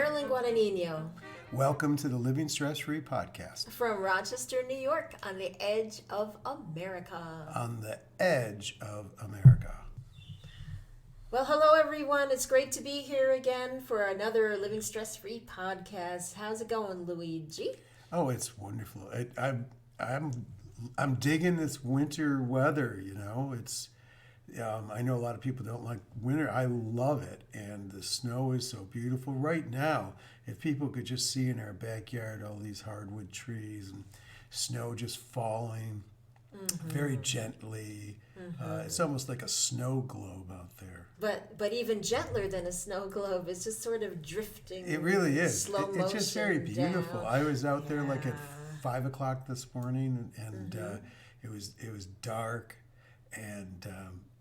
Marilyn Guadagnino. Welcome to the Living Stress Free podcast. From Rochester, New York, on the edge of America. On the edge of America. Well, hello everyone. It's great to be here again for another Living Stress Free podcast. How's it going, Luigi? Oh, it's wonderful. I'm digging this winter weather. You know, it's. I know a lot of people don't like winter. I love it, and the snow is so beautiful right now. If people could just see in our backyard all these hardwood trees and snow just falling very gently. It's almost like a snow globe out there. But even gentler than a snow globe. It's just sort of drifting. It really is. Slow motion. It's just very beautiful. Down. I was out there like at 5 o'clock this morning, and it was dark, and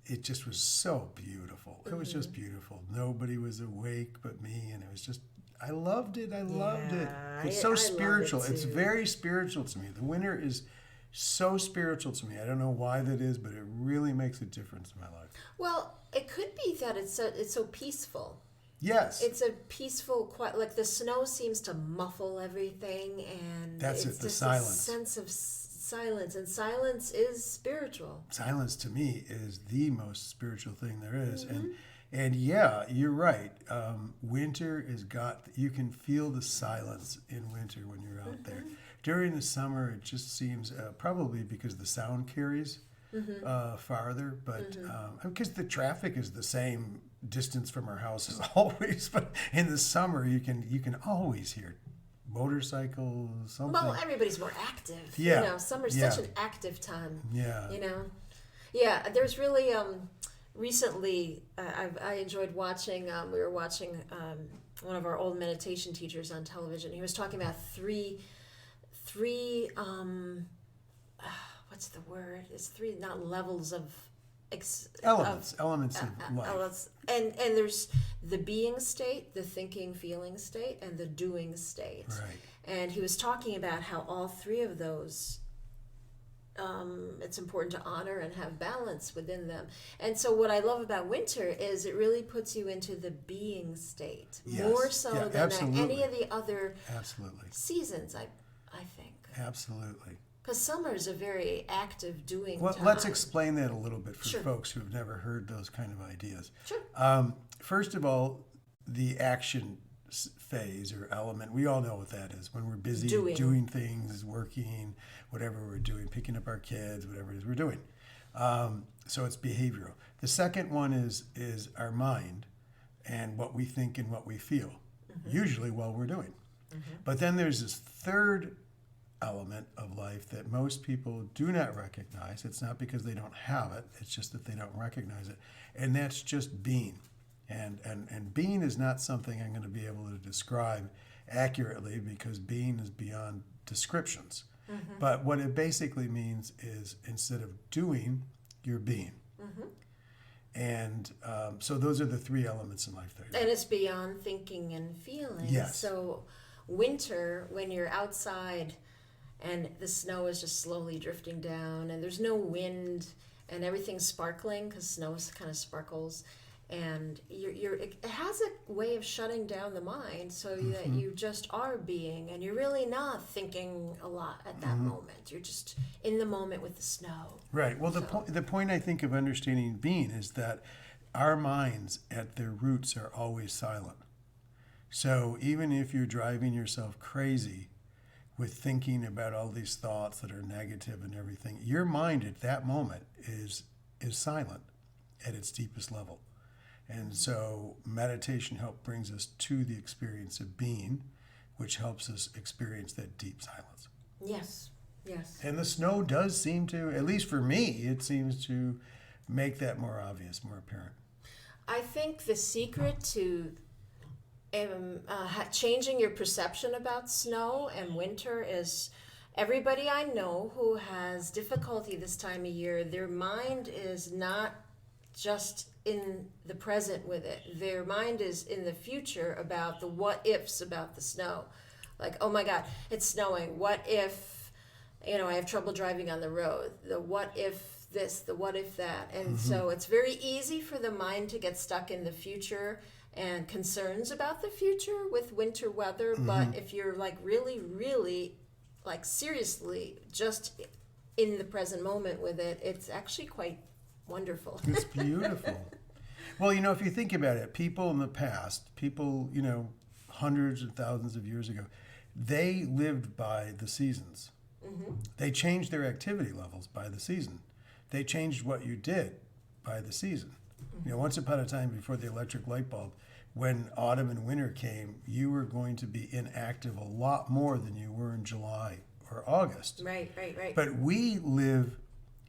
it just was so beautiful. It was just beautiful. Nobody was awake but me, and it was just. I loved it. I loved it. It's so spiritual. It's very spiritual to me. The winter is so spiritual to me. I don't know why that is, but it really makes a difference in my life. Well, it could be that it's so peaceful. Yes. It's a peaceful, quiet, like the snow seems to muffle everything, and that's it's it, the just silence. a sense of silence, and silence is spiritual. Silence to me is the most spiritual thing there is, and yeah, you're right. Winter is you can feel the silence in winter when you're out there. During the summer, it just seems, probably because the sound carries farther, but because the traffic is the same distance from our house as always, but in the summer, you can always hear motorcycles, something. Well, everybody's more active. Yeah. You know, summer's such an active time. Yeah. You know? Yeah, there's really, recently, I enjoyed watching, we were watching one of our old meditation teachers on television. He was talking about three what's the word? It's three, not levels of... Elements of life. And there's the being state, the thinking, feeling state, and the doing state. Right. And he was talking about how all three of those, it's important to honor and have balance within them. And so what I love about winter is it really puts you into the being state. Yes. More so than any of the other seasons, I think. Absolutely. Because summer is a very active doing Well, time. let's explain that a little bit for folks who have never heard those kind of ideas. Sure. First of all, the action phase or element, we all know what that is. When we're busy doing things, working, whatever we're doing, picking up our kids, whatever it is we're doing. So it's behavioral. The second one is our mind and what we think and what we feel, usually while we're doing. But then there's this third element of life that most people do not recognize. It's not because they don't have it, it's just that they don't recognize it. And that's just being. And being is not something I'm going to be able to describe accurately because being is beyond descriptions. But what it basically means is instead of doing, you're being. And so those are the three elements in life there. And it's beyond thinking and feeling. Yes. So winter, when you're outside and the snow is just slowly drifting down and there's no wind and everything's sparkling because snow kind of sparkles, and it has a way of shutting down the mind so that you just are being, and you're really not thinking a lot at that moment. You're just in the moment with the snow. Right. Well, the point I think of understanding being is that our minds at their roots are always silent. So even if you're driving yourself crazy with thinking about all these thoughts that are negative and everything, your mind at that moment is silent at its deepest level. And so meditation brings us to the experience of being, which helps us experience that deep silence. Yes. And the snow does seem to, at least for me, it seems to make that more obvious, more apparent. I think the secret to changing your perception about snow and winter is everybody I know who has difficulty this time of year, their mind is not just in the present with it. Their mind is in the future about the what ifs about the snow. Like, oh my God, it's snowing. What if, I have trouble driving on the road? The what if this, the what if that. And so it's very easy for the mind to get stuck in the future and concerns about the future with winter weather. But if you're like really, really like seriously just in the present moment with it, it's actually quite wonderful. It's beautiful. Well, if you think about it, people in the past, hundreds and thousands of years ago, they lived by the seasons. They changed their activity levels by the season. They changed what you did by the season. Once upon a time before the electric light bulb, when autumn and winter came, you were going to be inactive a lot more than you were in July or August. Right. But we live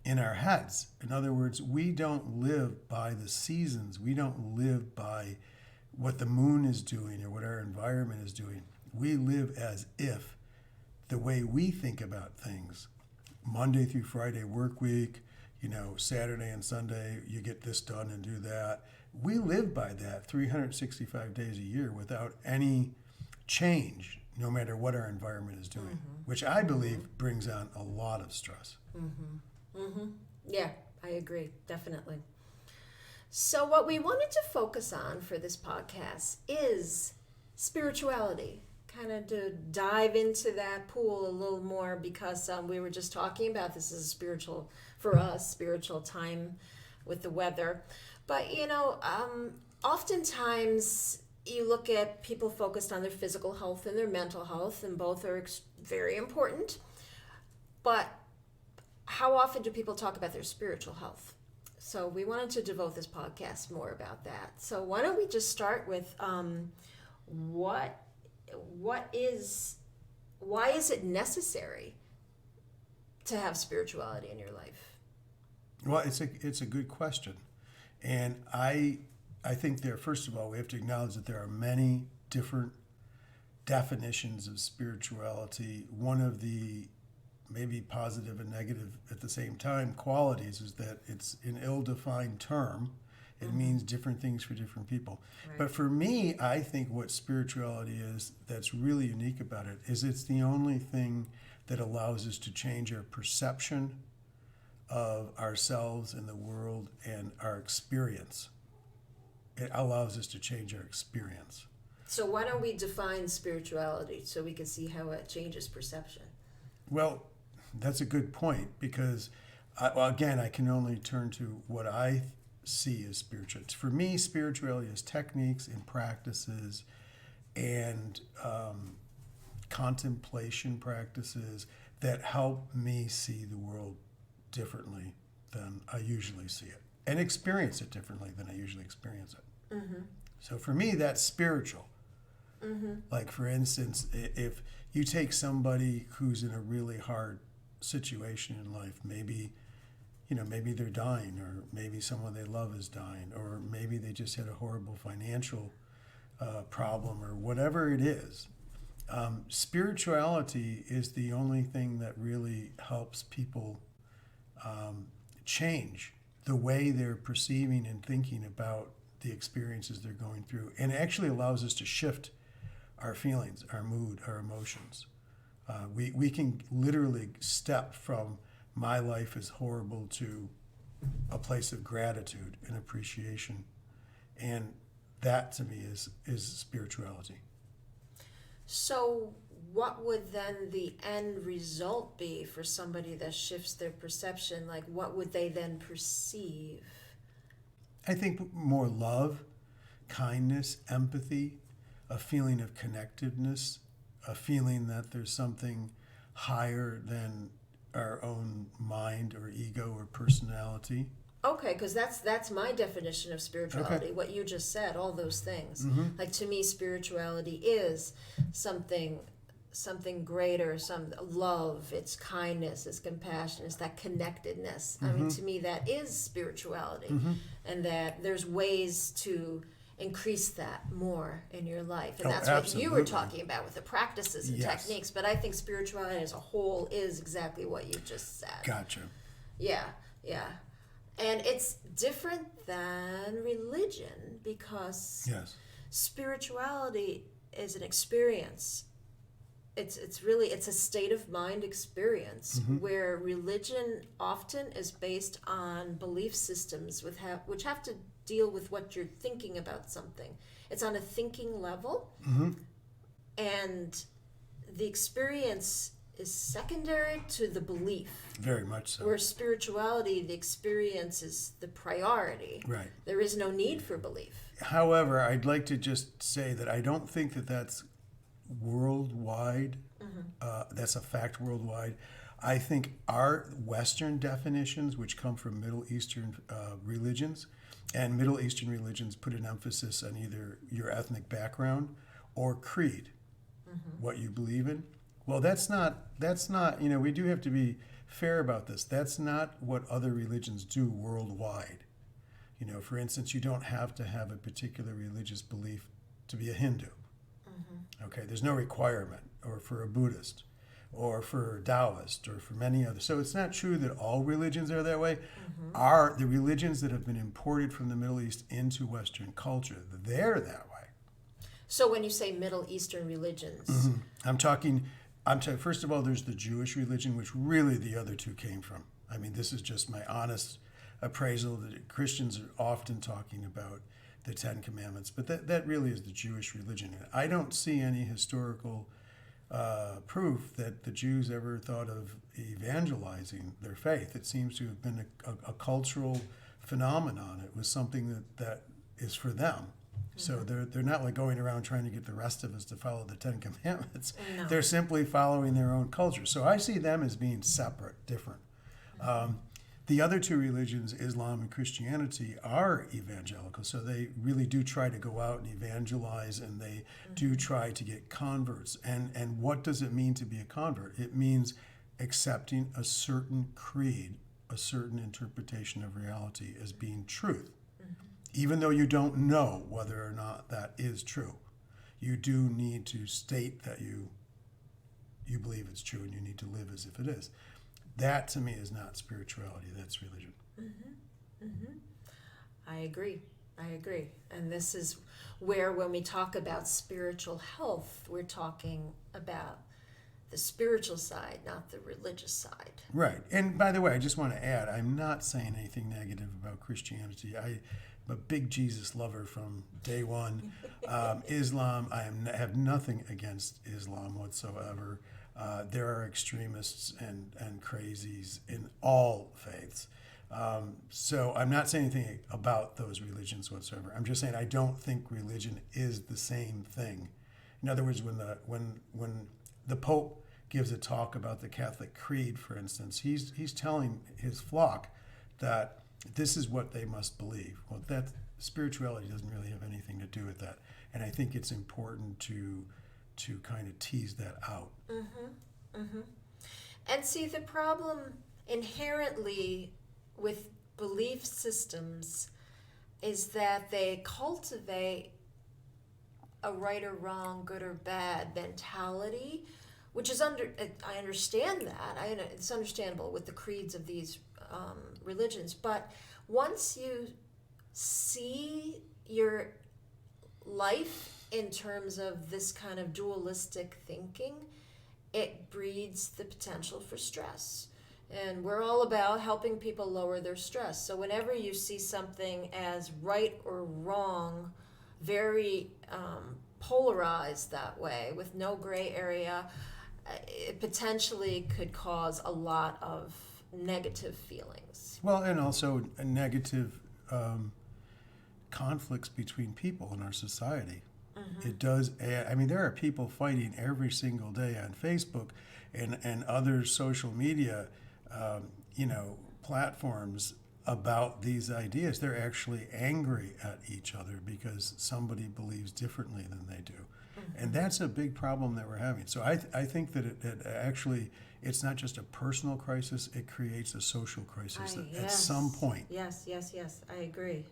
in our heads. In other words, we don't live by the seasons. We don't live by what the moon is doing or what our environment is doing. We live as if the way we think about things, Monday through Friday work week, Saturday and Sunday, you get this done and do that. We live by that 365 days a year without any change, no matter what our environment is doing, which I believe brings on a lot of stress. Yeah, I agree, definitely. So what we wanted to focus on for this podcast is spirituality, kind of to dive into that pool a little more, because we were just talking about this is spiritual, for us, spiritual time with the weather. But, oftentimes you look at people focused on their physical health and their mental health, and both are very important. But how often do people talk about their spiritual health? So we wanted to devote this podcast more about that. So why don't we just start with why is it necessary to have spirituality in your life? Well, it's a good question. And I think first of all, we have to acknowledge that there are many different definitions of spirituality. One of the maybe positive and negative at the same time qualities is that it's an ill-defined term. It means different things for different people. Right. But for me, I think what spirituality is that's really unique about it is it's the only thing that allows us to change our perception of ourselves and the world and our experience. It allows us to change our experience. So why don't we define spirituality so we can see how it changes perception? Well, that's a good point, because, again, I can only turn to what I see as spiritual. For me, spirituality is techniques and practices and contemplation practices that help me see the world differently than I usually see it, and experience it differently than I usually experience it. So for me, that's spiritual. Like, for instance, if you take somebody who's in a really hard situation in life, maybe they're dying, or maybe someone they love is dying, or maybe they just had a horrible financial problem, or whatever it is. Spirituality is the only thing that really helps people change the way they're perceiving and thinking about the experiences they're going through, and it actually allows us to shift our feelings, our mood, our emotions. We can literally step from my life is horrible to a place of gratitude and appreciation, and that to me is spirituality. So what would then the end result be for somebody that shifts their perception? Like, what would they then perceive? I think more love, kindness, empathy, a feeling of connectedness, a feeling that there's something higher than our own mind or ego or personality. Okay, because that's my definition of spirituality. Okay. What you just said, all those things. Like, to me, spirituality is something greater, some love, it's kindness, it's compassion, it's that connectedness. I mean, to me, that is spirituality, and that there's ways to increase that more in your life, and that's what you were talking about with the practices and techniques. But I think spirituality as a whole is exactly what you just said. Gotcha. Yeah. And it's different than religion, because spirituality is an experience. It's a state of mind experience, where religion often is based on belief systems which have to deal with what you're thinking about something. It's on a thinking level, and the experience is secondary to the belief. Very much so. Where spirituality, the experience is the priority. Right. There is no need for belief. However, I'd like to just say that I don't think that that's worldwide. That's a fact worldwide. I think our Western definitions, which come from Middle Eastern religions, and Middle Eastern religions put an emphasis on either your ethnic background or creed, what you believe in. Well, that's not, we do have to be fair about this. That's not what other religions do worldwide. For instance, you don't have to have a particular religious belief to be a Hindu. Okay, there's no requirement, or for a Buddhist, or for a Taoist, or for many others. So it's not true that all religions are that way. Are the religions that have been imported from the Middle East into Western culture, they're that way. So when you say Middle Eastern religions, I'm talking, first of all, there's the Jewish religion, which really the other two came from. I mean, this is just my honest appraisal that Christians are often talking about the Ten Commandments, but that really is the Jewish religion. And I don't see any historical proof that the Jews ever thought of evangelizing their faith. It seems to have been a cultural phenomenon. It was something that is for them. So they're not like going around trying to get the rest of us to follow the Ten Commandments. No. They're simply following their own culture. So I see them as being separate, different. The other two religions, Islam and Christianity, are evangelical. So they really do try to go out and evangelize, and they do try to get converts. And what does it mean to be a convert? It means accepting a certain creed, a certain interpretation of reality as being truth. Even though you don't know whether or not that is true, you do need to state that you believe it's true, and you need to live as if it is. That, to me, is not spirituality. That's religion. I agree. And this is where, when we talk about spiritual health, we're talking about the spiritual side, not the religious side. Right. And by the way, I just want to add, I'm not saying anything negative about Christianity. I'm a big Jesus lover from day one. Islam, I have nothing against Islam whatsoever. There are extremists and crazies in all faiths. So I'm not saying anything about those religions whatsoever. I'm just saying I don't think religion is the same thing. In other words, when the Pope gives a talk about the Catholic Creed, for instance, he's telling his flock that this is what they must believe. Well, that spirituality doesn't really have anything to do with that. And I think it's important to kind of tease that out. And see, the problem inherently with belief systems is that they cultivate a right or wrong, good or bad mentality, which is I understand that. It's understandable with the creeds of these religions. But once you see your life in terms of this kind of dualistic thinking, it breeds the potential for stress. And we're all about helping people lower their stress. So whenever you see something as right or wrong, very polarized that way, with no gray area, it potentially could cause a lot of negative feelings. Well, and also a negative conflicts between people in our society. It does add, I mean, there are people fighting every single day on Facebook and other social media, platforms about these ideas. They're actually angry at each other because somebody believes differently than they do. And that's a big problem that we're having. So I think that it actually, it's not just a personal crisis, it creates a social crisis at some point. Yes, I agree.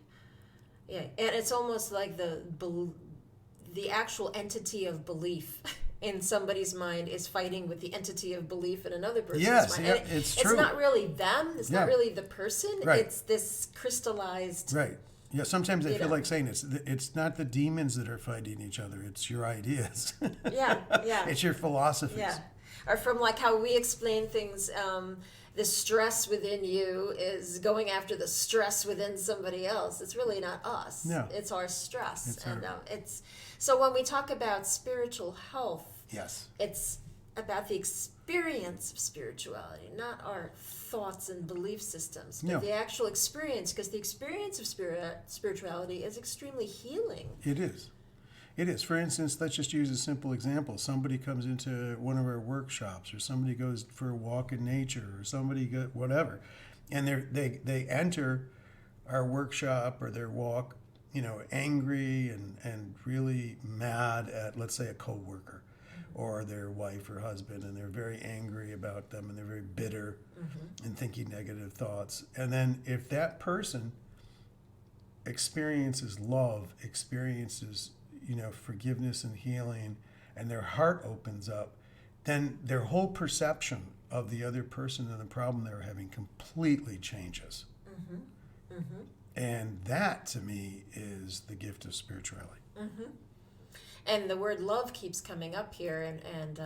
Yeah, and it's almost like the actual entity of belief in somebody's mind is fighting with the entity of belief in another person's mind. Yes, it's true. It's not really them. It's not really the person. Right. It's this crystallized. Right. Yeah. Sometimes I feel like saying it's not the demons that are fighting each other. It's your ideas. Yeah. It's your philosophies. Yeah. or from like how we explain things. The stress within you is going after the stress within somebody else. It's really not us. No. It's our stress. It's and our... it's so when we talk about spiritual health, yes, it's about the experience of spirituality, not our thoughts and belief systems, but the actual experience, because the experience of spirituality is extremely healing. It is. It is. For instance, let's just use a simple example. Somebody comes into one of our workshops, or somebody goes for a walk in nature, or somebody whatever, and they enter our workshop or their walk, angry and really mad at, let's say, a coworker or their wife or husband, and they're very angry about them, and they're very bitter and thinking negative thoughts. And then if that person experiences love, experiences forgiveness and healing, and their heart opens up, then their whole perception of the other person and the problem they're having completely changes. And that, to me, is the gift of spirituality. And the word love keeps coming up here, and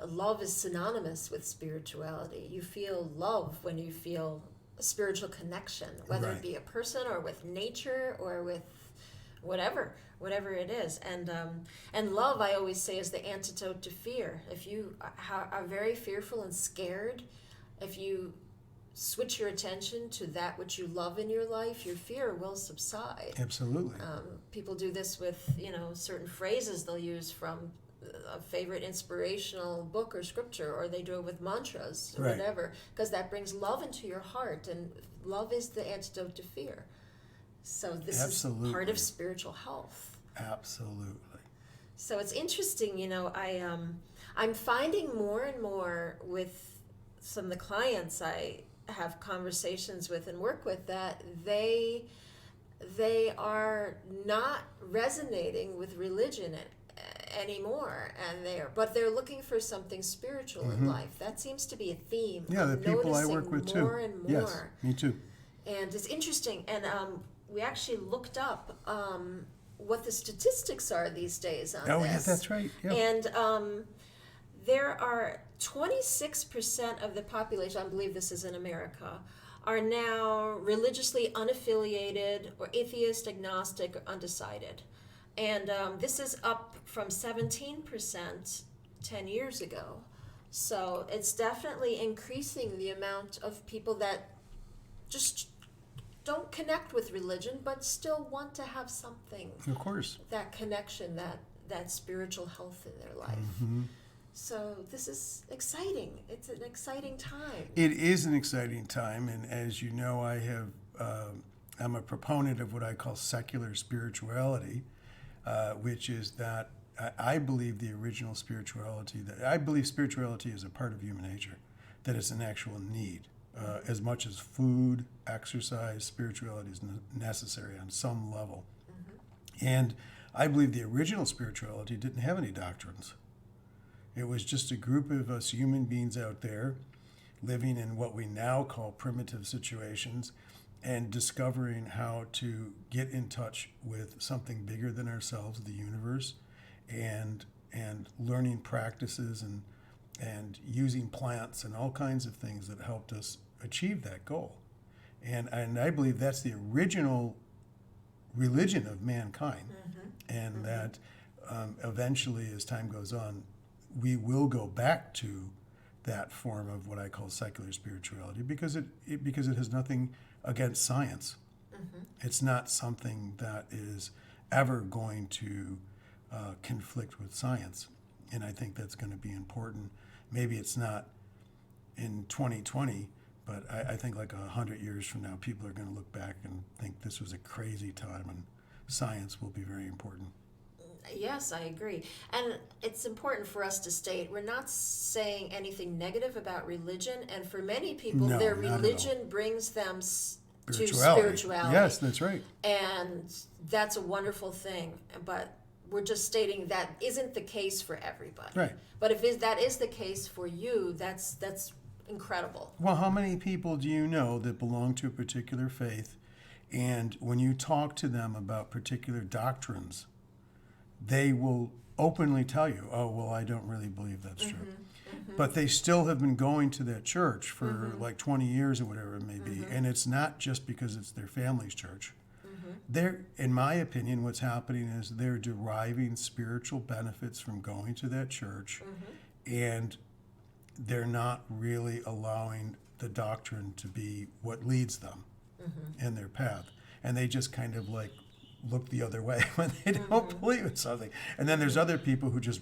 love is synonymous with spirituality. You feel love when you feel a spiritual connection, whether it be a person or with nature or with whatever it is. And love, I always say, is the antidote to fear. If you are very fearful and scared, if you switch your attention to that which you love in your life, your fear will subside. Absolutely. People do this with certain phrases they'll use from a favorite inspirational book or scripture, or they do it with mantras or whatever, because that brings love into your heart, and love is the antidote to fear. So this is part of spiritual health. Absolutely. So it's interesting, I'm finding more and more with some of the clients I have conversations with and work with, that they are not resonating with religion anymore, but they're looking for something spiritual in life. That seems to be a theme. Yeah, the people I work with too. More and more. Yes, me too. And it's interesting, and we actually looked up what the statistics are these days on this. Oh, yeah, that's right. Yep. And there are 26% of the population, I believe this is in America, are now religiously unaffiliated or atheist, agnostic, or undecided. And this is up from 17% 10 years ago. So it's definitely increasing the amount of people that just don't connect with religion, but still want to have something. Of course. That connection, that spiritual health in their life. So this is exciting. It's an exciting time. It is an exciting time, and as you know, I'm a proponent of what I call secular spirituality, which is that I believe the original spirituality, that I believe spirituality is a part of human nature, that it's an actual need. As much as food, exercise, spirituality is necessary on some level. And I believe the original spirituality didn't have any doctrines. It was just a group of us human beings out there living in what we now call primitive situations and discovering how to get in touch with something bigger than ourselves, the universe, and learning practices and using plants and all kinds of things that helped us achieve that goal. And I believe that's the original religion of mankind. And that eventually, as time goes on, we will go back to that form of what I call secular spirituality, because it has nothing against science. It's not something that is ever going to conflict with science. And I think that's going to be important. Maybe it's not in 2020, but I think like 100 years from now, people are going to look back and think this was a crazy time, and science will be very important. Yes, I agree. And it's important for us to state, we're not saying anything negative about religion, and for many people, their religion brings them to spirituality. Yes, that's right. And that's a wonderful thing, but we're just stating that isn't the case for everybody. Right. But if that is the case for you, that's incredible. Well, how many people do you know that belong to a particular faith, and when you talk to them about particular doctrines, they will openly tell you, oh, well, I don't really believe that's true. But they still have been going to that church for like 20 years or whatever it may be. And it's not just because it's their family's church. They're, in my opinion, what's happening is they're deriving spiritual benefits from going to that church, and they're not really allowing the doctrine to be what leads them in their path. And they just kind of like look the other way when they don't believe in something. And then there's other people who just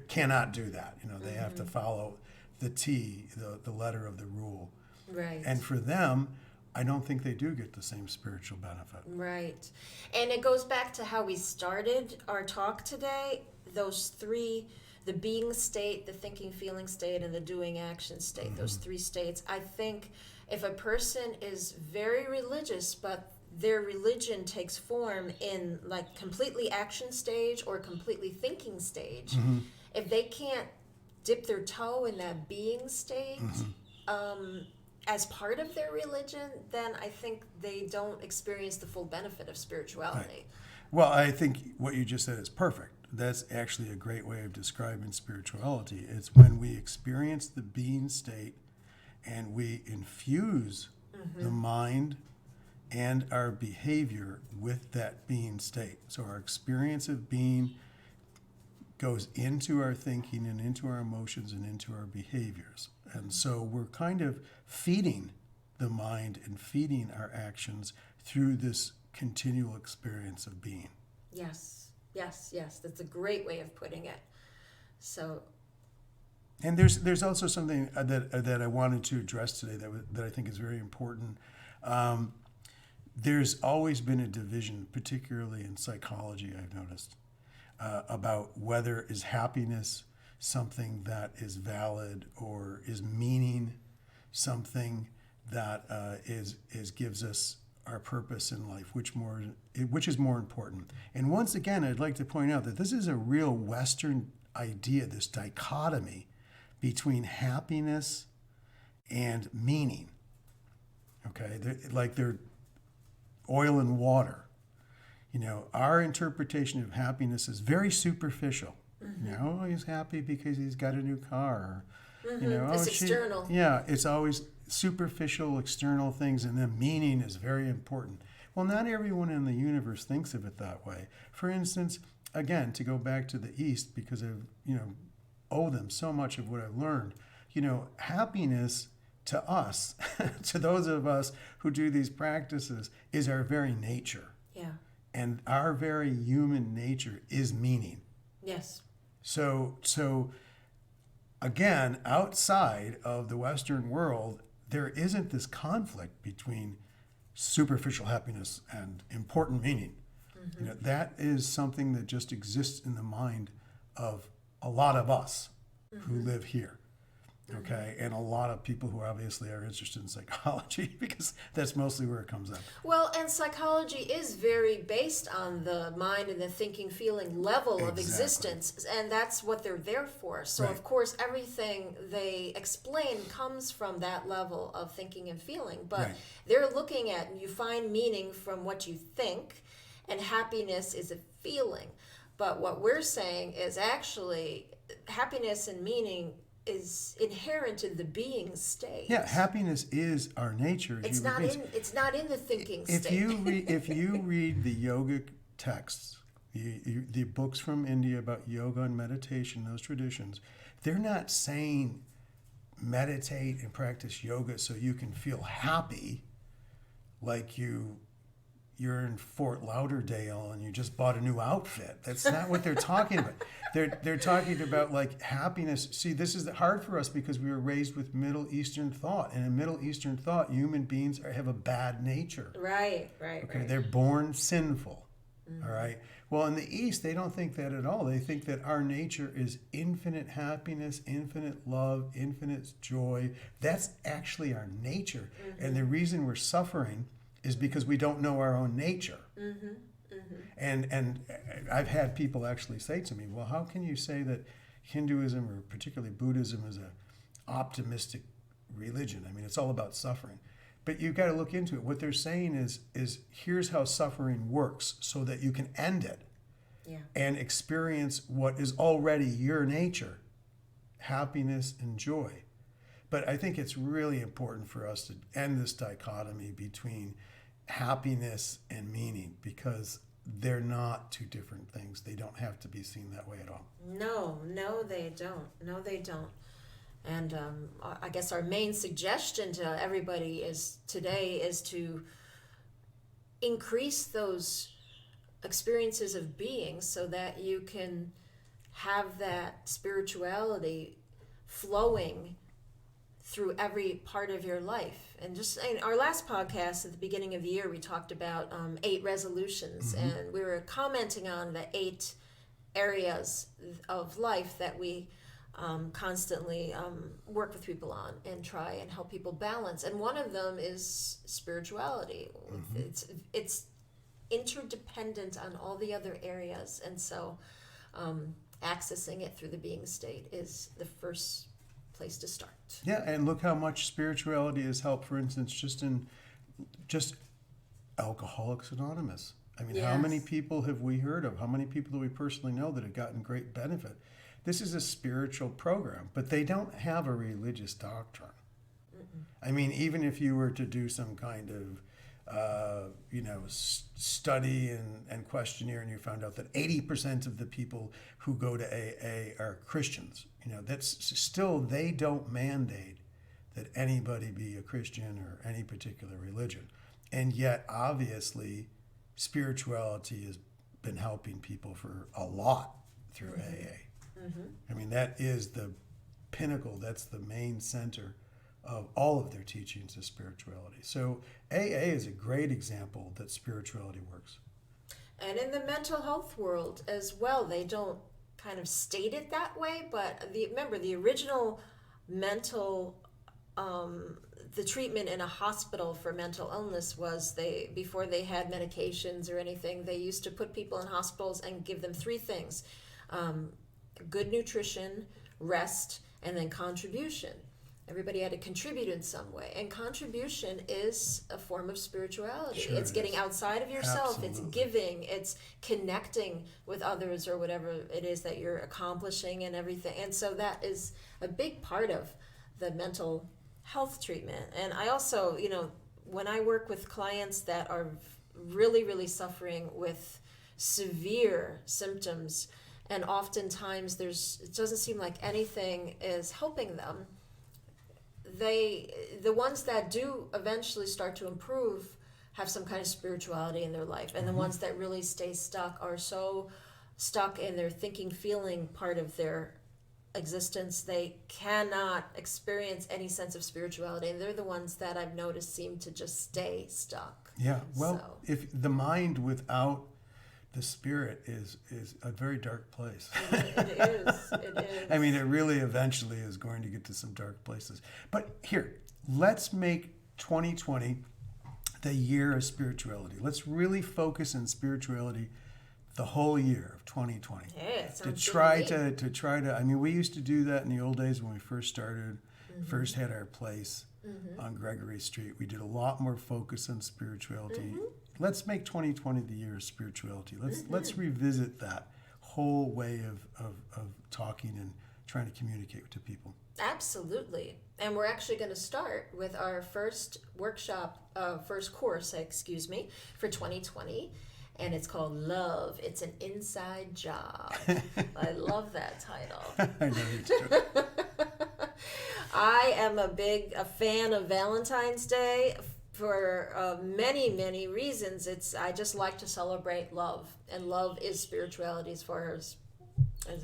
cannot do that. You know, they have to follow the the letter of the rule. Right. And for them, I don't think they do get the same spiritual benefit. Right. And it goes back to how we started our talk today. Those three, the being state, the thinking, feeling state, and the doing action state, those three states. I think if a person is very religious, but their religion takes form in like completely action stage or completely thinking stage, if they can't dip their toe in that being state, as part of their religion, then I think they don't experience the full benefit of spirituality. Right. Well, I think what you just said is perfect. That's actually a great way of describing spirituality. It's when we experience the being state and we infuse the mind and our behavior with that being state. So our experience of being goes into our thinking and into our emotions and into our behaviors. And so we're kind of feeding the mind and feeding our actions through this continual experience of being. Yes. That's a great way of putting it. So. And there's also something that I wanted to address today that I think is very important. There's always been a division, particularly in psychology, I've noticed, about whether is happiness something that is valid or is meaning something that is gives us our purpose in life, which is more important. And once again, I'd like to point out that this is a real Western idea, this dichotomy between happiness and meaning. Okay, they're oil and water. You know, our interpretation of happiness is very superficial. You know, oh, he's happy because he's got a new car. You know, it's external. It's always superficial, external things, and then meaning is very important. Well, not everyone in the universe thinks of it that way. For instance, again, to go back to the East, because I, owe them so much of what I've learned. Happiness to us, to those of us who do these practices, is our very nature. Yeah. And our very human nature is meaning. Yes. So again, outside of the Western world, there isn't this conflict between superficial happiness and important meaning. That is something that just exists in the mind of a lot of us who live here. Okay, and a lot of people who obviously are interested in psychology, because that's mostly where it comes up. Well, and psychology is very based on the mind and the thinking, feeling level of existence, and that's what they're there for. So, of course, everything they explain comes from that level of thinking and feeling, but they're looking at, you find meaning from what you think, and happiness is a feeling. But what we're saying is actually happiness and meaning is inherent in the being state. Yeah, happiness is our nature. It's not in the thinking state. If you read the yogic texts, the books from India about yoga and meditation, those traditions, they're not saying meditate and practice yoga so you can feel happy, like you're in Fort Lauderdale and you just bought a new outfit. That's not what they're talking about. They're talking about like happiness. See, this is hard for us because we were raised with Middle Eastern thought. And in Middle Eastern thought, human beings have a bad nature. Right. Okay, they're born sinful. All right. Well, in the East, they don't think that at all. They think that our nature is infinite happiness, infinite love, infinite joy. That's actually our nature. And the reason we're suffering is because we don't know our own nature. And I've had people actually say to me, well, how can you say that Hinduism, or particularly Buddhism, is an optimistic religion? I mean, it's all about suffering. But you've got to look into it. What they're saying is here's how suffering works so that you can end it and experience what is already your nature happiness and joy. But I think it's really important for us to end this dichotomy between happiness and meaning, because they're not two different things. They don't have to be seen that way at all. No, they don't. No, they don't. And I guess our main suggestion to everybody today is to increase those experiences of being so that you can have that spirituality flowing through every part of your life. And just in our last podcast at the beginning of the year, we talked about 8 resolutions, and we were commenting on the 8 areas of life that we constantly work with people on and try and help people balance. And one of them is spirituality. It's interdependent on all the other areas, and so accessing it through the being state is the first place to start. Yeah, and look how much spirituality has helped, for instance, just Alcoholics Anonymous. I mean, How many people have we heard of? How many people do we personally know that have gotten great benefit? This is a spiritual program, but they don't have a religious doctrine. I mean, even if you were to do some kind of study and questionnaire, and you found out that 80% of the people who go to AA are Christians, that's still, they don't mandate that anybody be a Christian or any particular religion. And yet, obviously, spirituality has been helping people for a lot through AA. I mean, that is the pinnacle, that's the main center of all of their teachings is spirituality. So AA is a great example that spirituality works. And in the mental health world as well, they don't kind of state it that way, but remember the original mental the treatment in a hospital for mental illness was before they had medications or anything, they used to put people in hospitals and give them 3 things: good nutrition, rest, and then contribution. Everybody had to contribute in some way, and contribution is a form of spirituality. Sure, it's getting outside of yourself. Absolutely. It's giving, it's connecting with others or whatever it is that you're accomplishing and everything. And so that is a big part of the mental health treatment. And I also, when I work with clients that are really, really suffering with severe symptoms, and oftentimes it doesn't seem like anything is helping them, the ones that do eventually start to improve have some kind of spirituality in their life, and the ones that really stay stuck are so stuck in their thinking, feeling part of their existence, they cannot experience any sense of spirituality, and they're the ones that I've noticed seem to just stay stuck. Yeah, well, if the mind without the spirit is a very dark place. It is. I mean, it really eventually is going to get to some dark places. But here, let's make 2020 the year of spirituality. Let's really focus on spirituality the whole year of 2020. Yeah, to try to. I mean, we used to do that in the old days when we first started, first had our place on Gregory Street. We did a lot more focus on spirituality. Let's make 2020 the year of spirituality. Let's revisit that whole way of talking and trying to communicate to people. Absolutely. And we're actually going to start with our first course, for 2020. And it's called Love. It's an Inside Job. I love that title. I know you do. I am a fan of Valentine's Day for many, many reasons. I just like to celebrate love, and love is spirituality as far as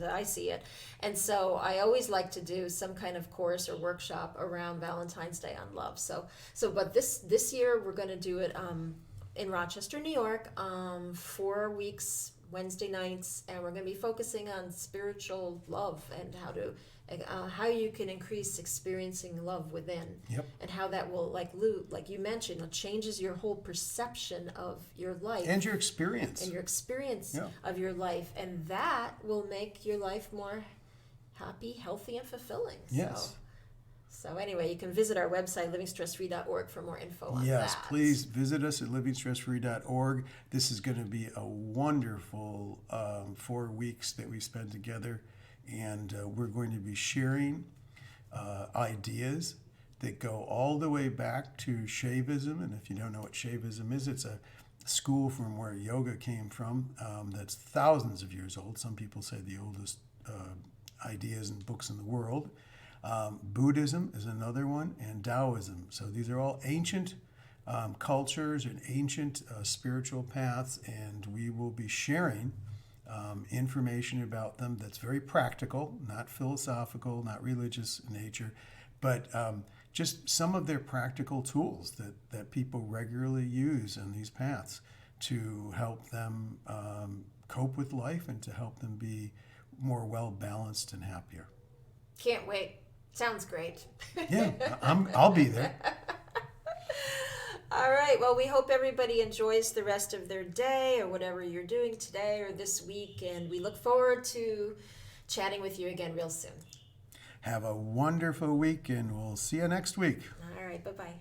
I see it. And so I always like to do some kind of course or workshop around Valentine's Day on love. But this year we're going to do it in Rochester, New York, 4 weeks, Wednesday nights, and we're going to be focusing on spiritual love and how you can increase experiencing love within. Yep. And how that will, like Lou, like you mentioned, it changes your whole perception of your life. And your experience. Of your life. And that will make your life more happy, healthy, and fulfilling. Yes. So anyway, you can visit our website, livingstressfree.org, for more info on that. Yes, please visit us at livingstressfree.org. This is going to be a wonderful 4 weeks that we spend together And we're going to be sharing ideas that go all the way back to Shaivism. And if you don't know what Shaivism is, it's a school from where yoga came from that's thousands of years old. Some people say the oldest ideas and books in the world. Buddhism is another one, and Taoism. So these are all ancient cultures and ancient spiritual paths, and we will be sharing information about them that's very practical, not philosophical, not religious in nature, but just some of their practical tools that people regularly use in these paths to help them cope with life and to help them be more well-balanced and happier. Can't wait. Sounds great. Yeah, I'll be there. All right. Well, we hope everybody enjoys the rest of their day or whatever you're doing today or this week. And we look forward to chatting with you again real soon. Have a wonderful week, and we'll see you next week. All right. Bye-bye.